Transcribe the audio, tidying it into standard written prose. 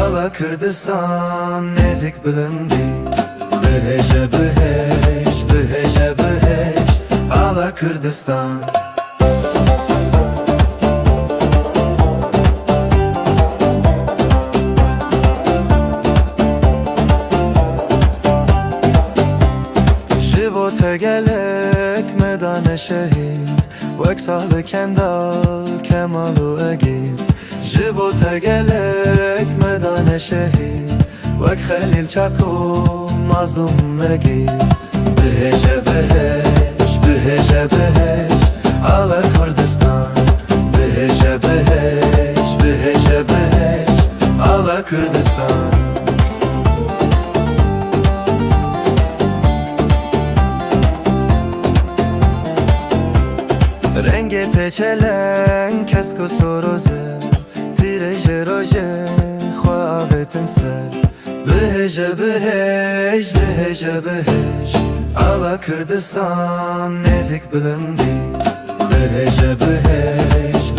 Ala Kürdistan nezik bilindi. Bihece biheş, bihece biheş, ala Kürdistan. Jibo te gelek medane şehit, vek sahlı kendal kemalu egit. Jibo te gelek medane şehit, vek Halil Çako mazlum egit. Bihece biheş, bihece biheş, ala Kürdistan. Bihece biheş, bihece biheş, ala Kürdistan. Renge teçelen kesko soroze, tireje roje xwavetin ser. Bihece biheş, bihece biheş, ala Kürdistan nezik bilindi. Bihece biheş.